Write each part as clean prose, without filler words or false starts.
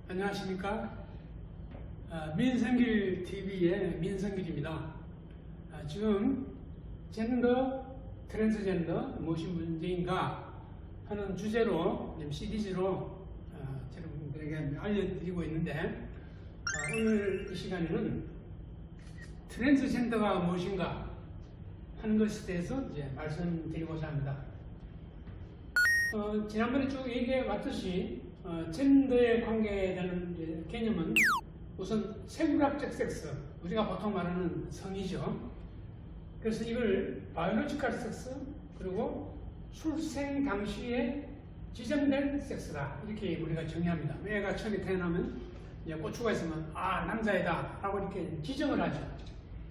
안녕하십니까. 민성길 TV의 민성길입니다. 지금 젠더, 트랜스젠더 무엇이 문제인가 하는 주제로 시리즈로 여러분들에게 알려드리고 있는데, 오늘 이 시간에는 트랜스젠더가 무엇인가 하는 것에 대해서 이제 말씀드리고자 합니다. 지난번에 쭉 얘기해 왔듯이 젠더에 관계되는 개념은 우선 생물학적 섹스, 우리가 보통 말하는 성이죠. 그래서 이걸 바이올로지컬 섹스, 그리고 출생 당시에 지정된 섹스다, 이렇게 우리가 정의합니다. 애가 처음에 태어나면 이제 고추가 있으면 남자애다 라고 이렇게 지정을 하죠.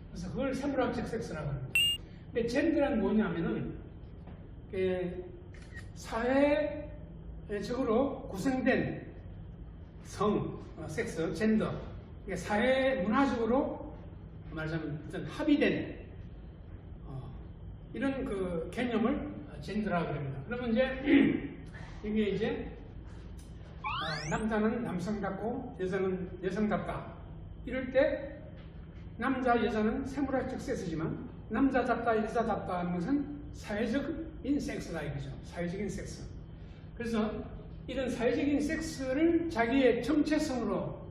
그래서 그걸 생물학적 섹스라고 합니다. 근데 젠더란 뭐냐면은 사회적으로 구성된 성, 섹스, 젠더, 사회 문화적으로 말하자면 어떤 합의된 이런 그 개념을 젠더라고 합니다. 그러면 이제 이게 이제 남자는 남성답고 여자는 여성답다, 이럴 때 남자 여자는 생물학적 섹스지만 남자답다 여자답다 하는 것은 사회적인 섹스다 이거죠. 사회적인 섹스. 그래서 이런 사회적인 섹스를 자기의 정체성으로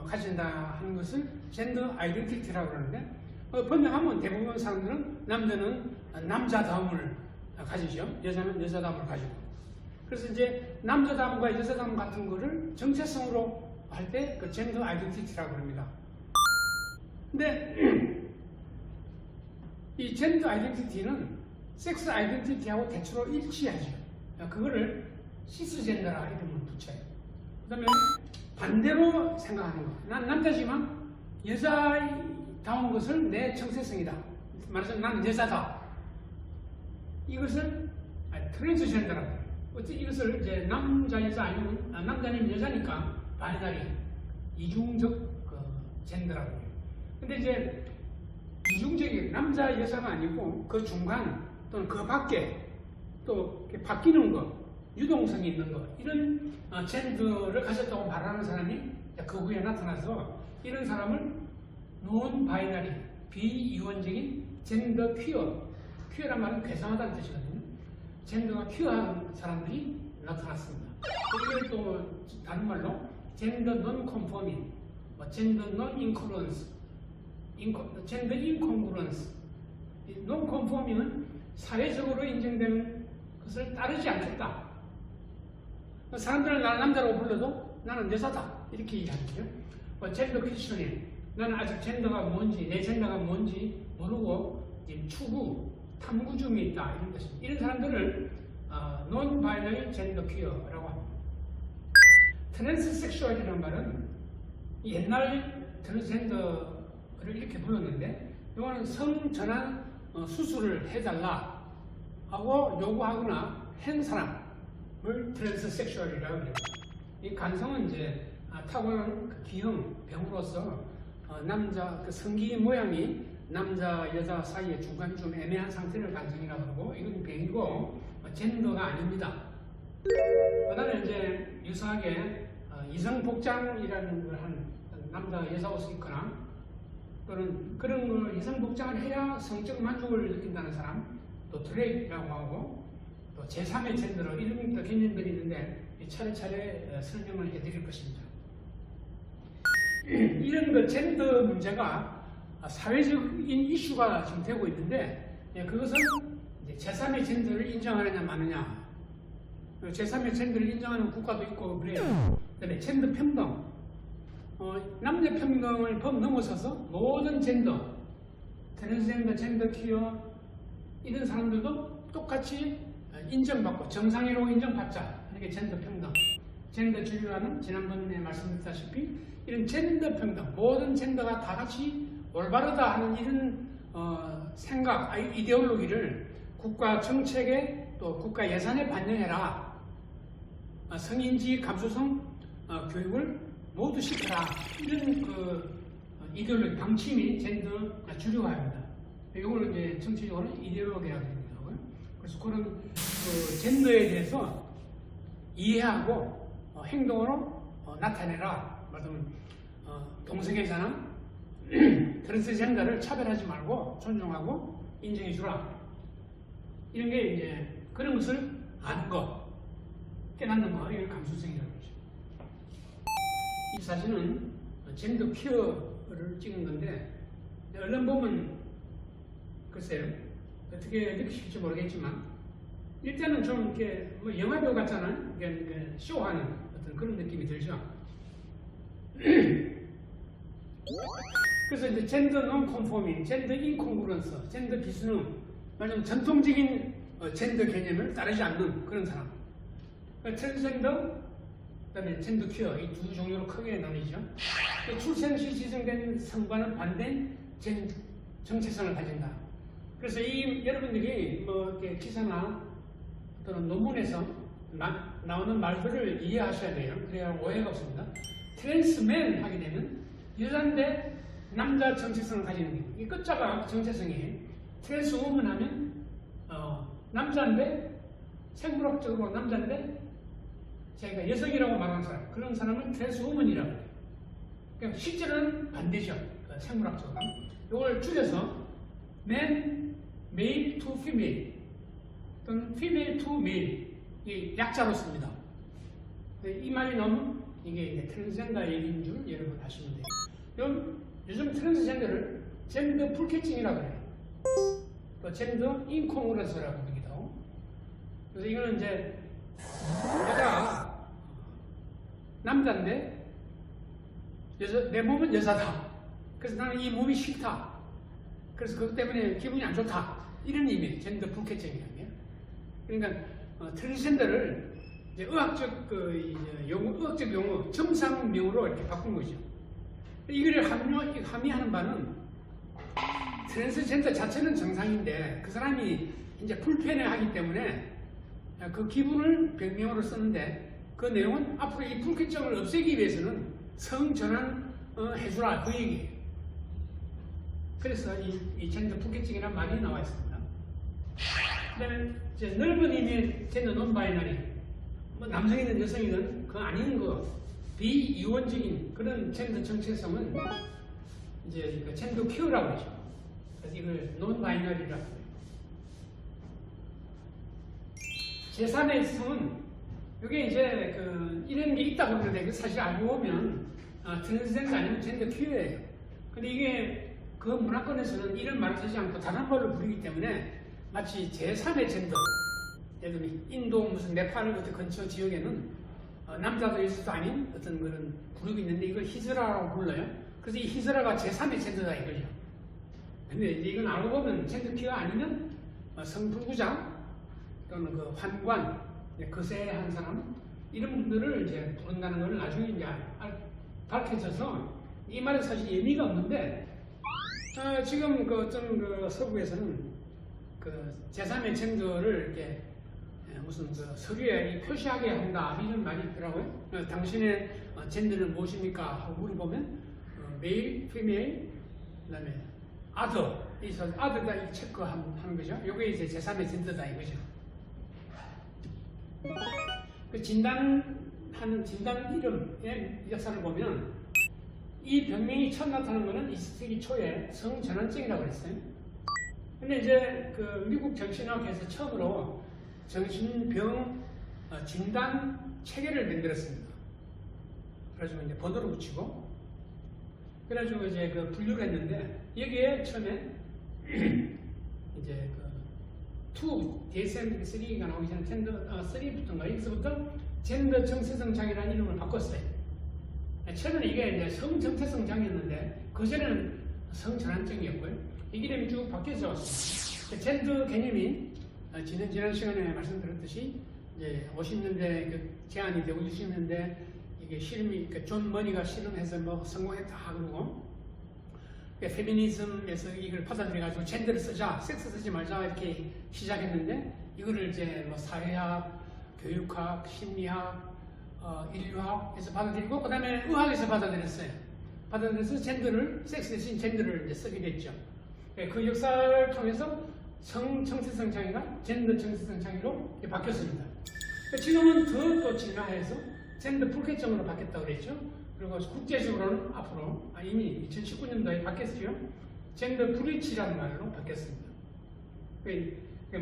가진다 하는 것을 젠더 아이덴티티라고 그러는데, 번역하면 대부분 사람들은 남자는 남자다움을 가지죠. 여자는 여자다움을 가지고. 그래서 이제 남자다움과 여자다움 같은 거를 정체성으로 할 때 그 젠더 아이덴티티라고 합니다. 근데 이 젠더 아이덴티티는 섹스 아이덴티티하고 대체로 일치하죠. 그거를 시스젠더라 이름을 붙여요. 그 다음에 반대로 생각하는 거. 난 남자지만 여자다운 것을 내 정체성이다. 말하자면 난 여자다. 이것을 트랜스젠더라고 해요. 어째 이것을 이제 남자 여자 아니면 남자는 여자니까 바이너리, 이중적 젠더라고 해요. 근데 이제 이중적인 남자 여자가 아니고 그 중간 또는 그 밖에 또 바뀌는 거, 유동성이 있는 거, 이런 젠더를 가졌다고 말하는 사람이 그 후에 나타나서 이런 사람을 논 바이너리, 비이원적인 젠더 퀴어, 퀴어란 말은 괴상하다는 뜻이거든요. 젠더가 퀴어한 사람들이 나타났습니다. 이걸 또 다른 말로 젠더 논 컨포밍, 젠더 논 인커런스, 젠더 인컨그런스. 논 컨포밍은 사회적으로 인정되는 것을 따르지 않겠다. 사람들은 나를 남자라고 불러도 나는 여자다, 이렇게 얘기하죠. 젠더 퀴스처닝, 나는 아직 젠더가 뭔지, 내 젠더가 뭔지 모르고 추구, 탐구 중에 있다, 이런 것입니다. 이런 사람들을 논 바이너리 젠더 퀴어라고 합니다. 트랜스섹슈얼이라는 말은 옛날 트랜스젠더를 이렇게 불렀는데, 이거는 성전환 수술을 해달라 하고 요구하거나 한 사람을 트랜스섹슈얼이라고 해요. 이 간성은 이제 타고난 그 기형, 병으로서 남자, 그 성기 모양이 남자, 여자 사이의 중간 좀 애매한 상태를 간성이라고 하고, 이건 병이고 젠더가 아닙니다. 그다음에 이제 유사하게 이성복장이라는 걸 하는, 남자, 여자 옷을 입거나 또는 그런 걸 이성복장을 해야 성적 만족을 느낀다는 사람, 또 드레이라고 하고, 또 제3의 젠더로 이런 개념들이 있는데 차례차례 설명을 해드릴 것입니다. 이런 그 젠더 문제가 사회적인 이슈가 지금 되고 있는데, 그것은 이제 제3의 젠더를 인정하느냐 마느냐. 제3의 젠더를 인정하는 국가도 있고 그래요. 그다음에 젠더 평등, 남녀 평등을 넘어서서 모든 젠더, 트랜스젠더, 젠더 퀴어, 이런 사람들도 똑같이 인정받고 정상회로 인정받자, 이게 젠더 평등. 젠더 진료라는 지난번에 말씀드렸다시피 이런 젠더 평등, 모든 젠더가 다 같이 올바르다 하는 이런 생각, 이데올로기를 국가 정책에 또 국가 예산에 반영해라. 성인지 감수성 교육을 모두 시켜라. 이런 그 이데올로기, 방침이 젠더 주류화입니다. 이걸 이제 정치적으로는 이데올로기라고 합니다. 그래서 그런 그 젠더에 대해서 이해하고 행동으로 나타내라. 말하자면 동성애자나 트랜스젠더를 차별하지 말고 존중하고 인정해주라. 이런 게 이제 그런 것을 아는 거, 깨닫는 거, 이걸 감수성이라고 그러죠. 이 사진은 젠더 퀴어를 찍은 건데, 얼른 보면 글쎄요, 어떻게 느끼실지 모르겠지만, 일단은 좀 이렇게 뭐 영화배우 같잖아요. 이게 쇼하는 어떤 그런 느낌이 들죠. 그래서 이제 젠더 논 컨포밍, 젠더 인콩그런스, 젠더 비스능, 말하자면 전통적인 젠더 개념을 따르지 않는 그런 사람. 트랜스젠더, 그다음에 젠더 퀴어, 이 두 종류로 크게 나뉘죠. 출생 시 지정된 성과는 반대인 정체성을 가진다. 그래서 여러분들이 뭐 이렇게 기사나 또는 논문에서 나오는 말들을 이해하셔야 돼요. 그래야 오해가 없습니다. 트랜스맨 하게 되면 여자인데 남자 정체성을 가지는 게, 이 끝자가 정체성이에요. 트랜스우먼 하면 남자인데 생물학적으로 남자인데 자기가 여성이라고 말하는 사람, 그런 사람은 트랜스우먼이라고 해요. 그러니까 실제로는 반대죠. 생물학적으로. 이걸 줄여서 man, male to female 또는 female to male, 이 약자로 씁니다. 이 말이 나오면 이게 이제 트랜스젠더 얘기인 줄 여러분 아시면 돼요. 요즘 트랜스젠더를 젠더 불쾌증이라고 해요. 또 젠더 인콩그런스라고 하기도 하고. 그래서 이거는 이제 내가 남자인데 내 몸은 여자다. 그래서 나는 이 몸이 싫다. 그래서 그것 때문에 기분이 안 좋다. 이런 의미, 젠더 불쾌증이라는 게. 그러니까 트랜스젠더를 이제 의학적 용어, 정상명으로 이렇게 바꾼 거죠. 이거를 함의하는 바는 트랜스젠더 자체는 정상인데 그 사람이 이제 불편해하기 때문에 그 기분을 병명으로 쓰는데, 그 내용은 앞으로 이 불쾌증을 없애기 위해서는 성전환 해주라, 그 얘기예요. 그래서 이 젠더 불쾌증이라는 말이 나와 있습니다. 그다음에 이제 넓은 의미의 젠더 논바이너리, 뭐 남성이든 여성이든 그 아닌 거, 비이원적인 그런 젠더 정체성은 이제 젠더 퀴어라고 하죠. 그래서 이걸 논바이너리라고 해요. 제3의 성은 이게 이제 이런 게 있다고 그러는데 사실 알고 보면 트랜스젠더 아니면 젠더 퀴어예요. 근데 이게 그 문화권에서는 이런 말을 쓰지 않고 다른 말로 부르기 때문에 마치 제3의 젠더, 예를 들면 인도 무슨 네팔 어떤 근처 지역에는 남자도 여자도 아닌 어떤 그런 그룹이 있는데 이걸 히즈라라고 불러요. 그래서 이 히즈라가 제3의 젠더다 이거죠. 근데 이제 이건 알고 보면 젠더 퀴어 아니면 성불구자 또는 그 환관, 거세한 사람, 이런 분들을 이제 부른다는 걸 나중에 이제 밝혀져서 이 말은 사실 의미가 없는데, 지금 어떤 서구에서는 제3의 젠더를 이렇게 무슨 서류에 표시하게 한다, 이런 말이 있더라고요. 당신의 젠더는 무엇입니까? 하고 물어보면 메일, 피메일, 그 다음에 아더, 아더다 체크하는 거죠. 이게 이제 제3의 젠더다 이거죠. 그 진단 이름의 역사를 보면 이 병명이 처음 나타난 것은 20세기 초에 성전환증이라고 그랬어요. 근데 이제 미국 정신학회에서 처음으로 정신병 진단 체계를 만들었습니다. 그래가지고 이제 번호를 붙이고, 그래가지고 이제 분류를 했는데, 여기에 처음에 이제 DSM-3가 나오기 전에 젠더 3부터인가 여기서부터 젠더 정체성 장애라는 이름을 바꿨어요. 처음에는 이게 이제 성정체성 장애였는데 그전에는 성전환증이었고요. 이 이름이 쭉 바뀌어서 왔습니다. 젠더 개념이 지난 시간에 말씀드렸듯이 이제 50년대 제안이 되고 60년대 이게 실험이 존 머니가 실험해서 뭐 성공했다 그러고, 페미니즘에서 이걸 받아들여가지고 젠더를 쓰자, 섹스 쓰지 말자 이렇게 시작했는데, 이거를 이제 뭐 사회학, 교육학, 심리학, 인류학에서 받아들이고, 그 다음에 의학에서 받아들였어요. 받아들여서 섹스 대신 젠더를 이제 쓰게 됐죠. 그 역사를 통해서 성정체성 장애가 젠더 정체성 장애로 바뀌었습니다. 지금은 더 또 진화해서 젠더 불쾌증으로 바뀌었다고 그랬죠. 그리고 국제적으로는 앞으로 이미 2019년도에 바뀌었죠. 젠더 불일치라는 말로 바뀌었습니다.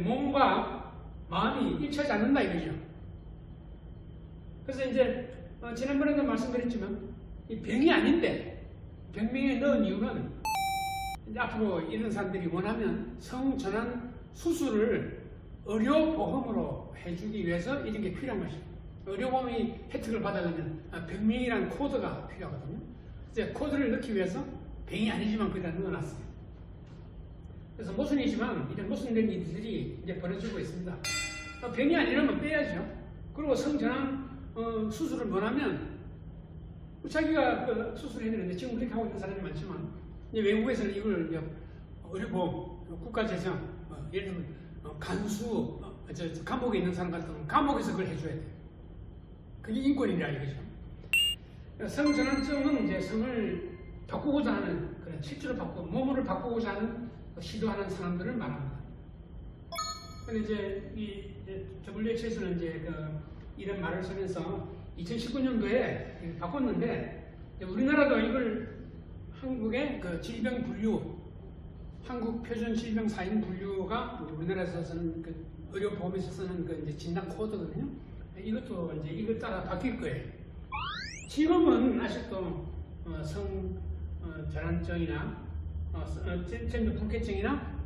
몸과 마음이 일치하지 않는다 이거죠. 그래서 이제 지난번에도 말씀드렸지만 이 병이 아닌데 병명에 넣은 이유는 이제 앞으로 이런 사람들이 원하면 성전환 수술을 의료보험으로 해주기 위해서 이런 게 필요한 것이죠. 의료보험이 혜택을 받아가면 병명이라는 코드가 필요하거든요. 이제 코드를 넣기 위해서 병이 아니지만 거기다 넣어놨어요. 그래서 모순이지만 이런 모순된 일들이 이제 벌어지고 있습니다. 병이 아니라면 빼야죠. 그리고 성전환 수술을 원하면 자기가 그 수술을 했는데 지금 그렇게 하고 있는 사람이 많지만 이제 외국에서는 이걸 의료보험, 국가재정, 예를 들면 간수, 감옥에 있는 사람 같은 경우는 감옥에서 그걸 해줘야 돼요. 그게 인권이라 이거죠. 성전환증은 이제 성을 바꾸고자 하는 그런 실제로 몸을 바꾸고자 하는 시도하는 사람들을 말합니다. 근데 이제 이 WHO에서는 이제 이런 말을 쓰면서 2019년도에 바꿨는데 우리나라도 이걸 한국의 그 질병 분류, 한국 표준 질병 사인 분류가 우리나라에서 쓰는 그 의료보험에서 쓰는 그 이제 진단 코드거든요. 이것도 이제 이걸 따라 바뀔 거예요. 지금은 아직도 성전환증이나 젠더 불쾌증이나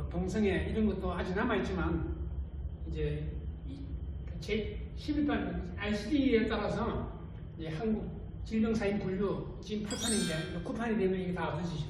동성애 이런 것도 아직 남아있지만 이제 제 11반 ICD에 따라서 이제 한국 질병사인 분류 지금 8판인데 9판이 되면 이게 다 없어지죠.